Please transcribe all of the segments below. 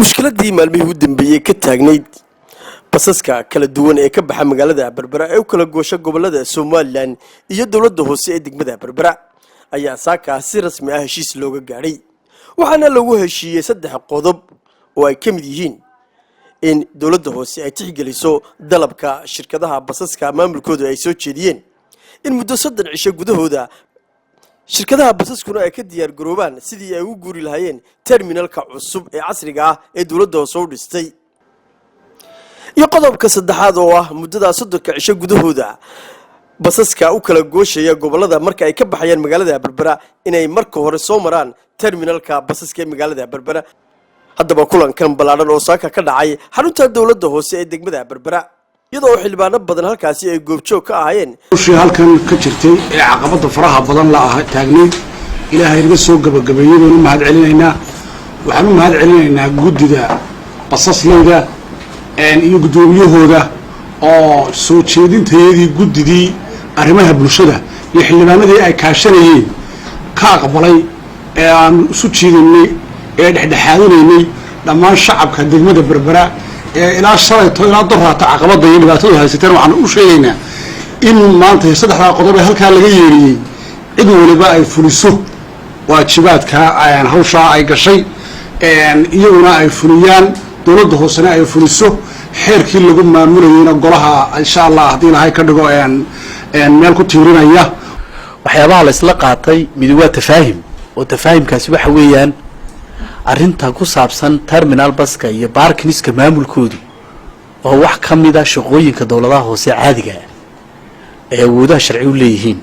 mushkiladii maalmihii u dambeeyay ka taagnayd basaska kala duwan ee ka baxa magaalada Berbera ee u kala goosha gobolada Soomaaliland iyo dawladda hoose ee degmada Berbera ayaa saakaasi rasmi ah heshiis looga gaaray waxaana lagu heshiiyay 3 qodob oo ay kamid yihiin in dawladda hoose ay tixgeliso dalabka shirkadaha basaska maamulkooda ay soo jeediyeen in muddo 3 cisho gudahooda shirkadaha basaskuna ay ka diyaar garoobaan sidii ay u guuri lahaayeen terminalka cusub ee casriga ah ee dawladda soo dhistay iyo qodobka saddexaad oo ah muddada 3 cisho gudahooda basaska u kala gooshaya gobolada marka ay ka baxayaan magaalada Berbera inay marka hore soo maraan terminalka basaska ee magaalada Berbera haddaba kulankan balaaran oo saaka ka dhacay xarunta dawladda hoose ee degmada Berbera iyadoo xilbaano badan halkaasi ay goobjoog ka ahaayeen halkan ka jirtay ee caqabada faraha badan la ah taagneey ilaahay naga soo gabagabeeyay oo mahad celinaynaa waxaan u mahad celinaynaa guddiga basasleyda iyo gudoomiyahooda oo soo jeedinteedii guddidii arrimaha bulshada iyo xildhibaanadii ay kaashanayeen ka aqbalay ee aan isu jeedinay ee dhexdhexaadinaynay dhammaan shacabka degmada Berbera ilaa shalayto ilaa doorata caqabada iyo dhibaatada haysateen waxaan u sheegaynaa in maanta 3 qodob ee halka laga yeeriyay cid waliba ay fuliso waajibaadka ayaan hawsha ay gashay iyaguna ay fuliyaan dawladda hoosena ay fuliso xeerkii lagu maamulayna golaha insha Allah hadii ilaahay ka dhigo meel ku tiirinaya waxyaabaha la isla qaatay mid waa tafaahim oo tafaahimkaasi waxa weeyaan arrinta ku saabsan terminal baska iyo parkingska maamulkoodu oo wax kamid ah shaqooyinka dawladaha hoose caadiga ah ee awoodaha sharci u leeyihiin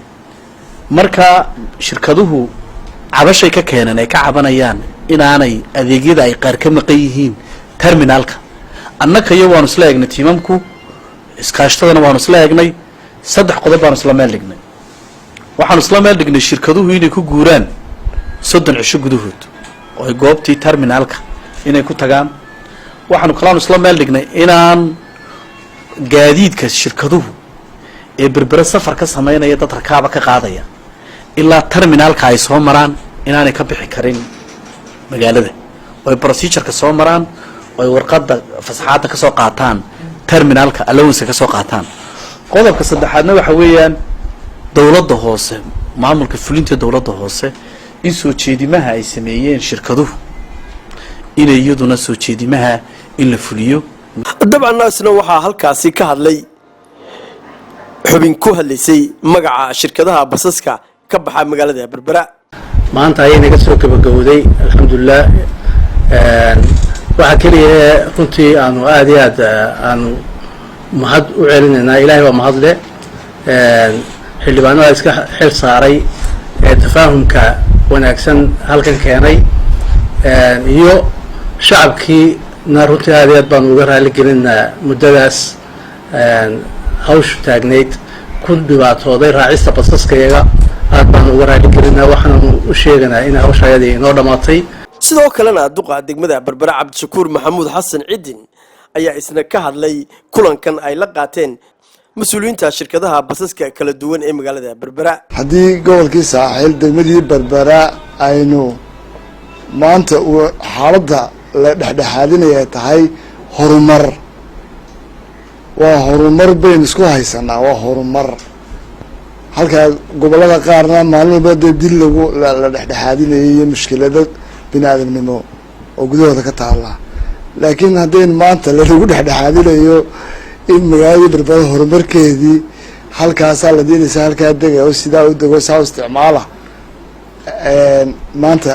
marka shirkaduhu cabashay ka keenan ay ka cabanayaan inaanay adeegyada ay qaar ka maqan yihiin terminalka annaka iyo waanu isla eegnay tiimamku iskaashtadana waanu isla eegnay 3 qodob baanu isla meel dhignay waxaanu isla meel dhignay shirkaduhu inay ku guuraan 3 cisho gudahood oo ay goobtii terminalka inay ku tagaan waxaanu kalaanu isla meel dhignay inaan gaadiidka shirkaduhu ee Berbera safar ka sameynaya dad rakaaba ka qaadaya ilaa terminalka ay soo maraan inaanay ka bixi karin magaalada oo procedure-ka soo maraan oo warqadda fasaxaadda ka soo qaataan terminalka allowance ka soo qaataan qodobka saddexaadna waxa weeyaan dawladda hoose maamulka fulinta dawladda hoose in soo jeedimaha ay sameeyeen shirkaduhu inay iyaduna soo jeedimaha in la fuliyo dabcan naasna waxaa halkaasi ka hadlay xubin ku hadlaysay magaca shirkadaha basaska ka baxa magaalada Berbera maanta ayay naga soo gabagabowday alxamdulillah waxa kaliya runtii aanu aad iyo aad aanu mahad u celinaynaa ilaahay waa mahad leh xildhibaanada iska xil saaray tafaahumka wanaagsan halkan keenay iyo shacabkii na runtii aad iyo aad baan uga raali gelinaa muddadaas hawshu taagneyd ku dhibaatooday raacista basaskayaga aad baan uga raali gelinaa waxaan u sheeganaa in hawshayadii inoo dhamaatay sidoo kalena duqa degmada Berbera Cabdishakuur Maxamuud Xasan Cidin ayaa isna ka hadlay kulankan ay la qaateen mas'uuliyiinta shirkadaha basaska kala duwan ee magaalada Berbera haddii gobolkii saaxiil degmadii Berbera aynu maanta xaaladda la dhexdhexaadinaya tahay horumar waa horumar baynu isku haysanaa waa horumar halka gobolada qaarna maalin walba dil la dhexdhexaadinayay iyo mushkilada bini'aadamnimo oo gudahooda ka taala laakiin haddeen maanta lagu dhexdhexaadinayo in magaalada Berbera horumarkeedii halkaasaa la diinaysa halkaa dega oo sidaa u dego saa isticmaala maanta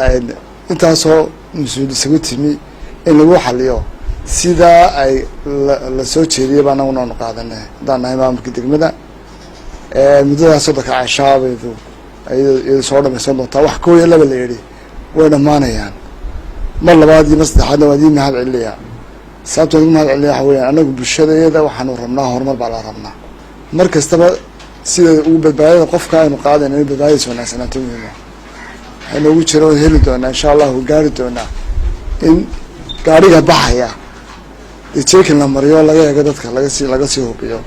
intaasoo mas-uul isagu timi in lagu xaliyo sidaa ay la soo jeediyay baan anaguna qaadanay haddaan nahay maamulka degmada muddadaas 3 cashaabeedu ay soo dhamaysan doontaa wax kooya laba la yidhi way dhamaanayaan mar labaad iyo saddexaadna waa diin mahad celiya sababta ugu mahad celiya waxa weeyaan anagu bulshadayada waxaanu rabnaa horumar baa la rabnaa mar kastaba sida ugu badbaadada qofka aynu qaadayno in badbaadadiisa wanaagsanaato muhiim ah waxaynu ugu jiro heli doonaa insha Allah gaari doonaa in gaariga baxaya jeekin la mariyo laga eego dadka laga sii hubiyo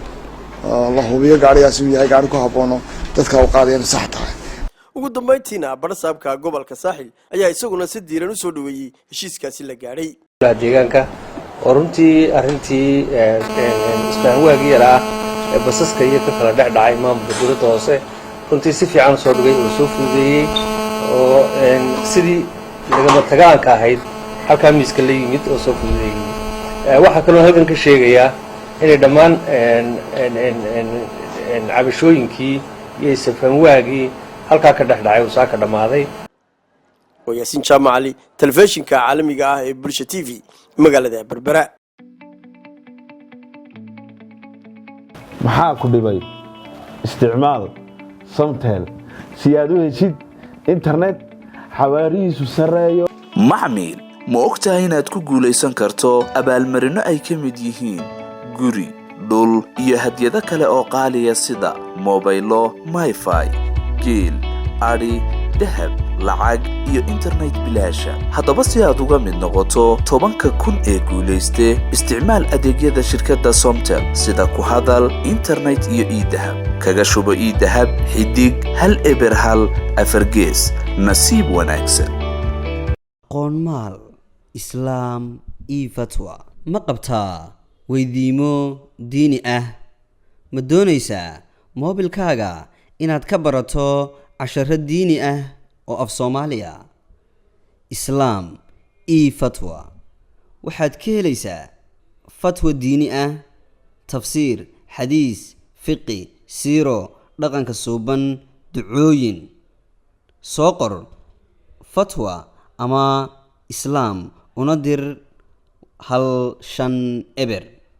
la hubiyo gaarigaas uu yahay gaari ku haboono dadka u qaadayna sax tahay ugu dambeyntiina barsaabka gobolka Saaxil ayaa isaguna si diiran u soo dhaweeyay heshiiskaasi la gaaray. deegaanka oo runtii arrintii isfahanwaagii yaraa ee basaska iyo ka kala dhex dhacay maamulka dowladda hoose runtii si fiican soo dhigay oo soo fududeeyey oo sidii lagama tagaanka ahayd halkaa miiska la yimid oo soo fududeeyey waxaa kaloo halkan ka sheegayaa inay dhammaan cabashooyinkii iyo isfahanwaagii halkaa ka dhex dhacay uu saa ka dhammaaday. oo yaasiin jaamac cali telefishinka caalamiga ah ee bulsha t v magaalada berbera. maxaa ku dhibay isticmaal samtel si aad u heshid internet xawaarihiisu sarreeyo. macmiil ma ogtahay inaad ku guulaysan karto abaalmarino ay ka mid yihiin guri, dhul iyo hadyado kale oo qaaliya sida mobaylo, mayfai, geel, adhi, dahab, lacag iyo internet bilaasha. haddaba si aad uga mid noqoto 10,000 ee guulayste isticmaal adeegyada shirkadda Somtel sida ku hadal, internet iyo idahab. kaga shubo idahab xidig 101 gees. nasiib wanaagsan. qoonmaal islaam io fatwa ma qabtaa weydiimo diini ah ma doonaysaa moobilkaaga inaad ka barato casharo diini ah oo af soomaaliya islaam io fatwa waxaad ka helaysaa fatwa diini ah tafsiir xadiis fiqi siiro dhaqanka suuban ducooyin soo qor fatwa ama islaam una dir 150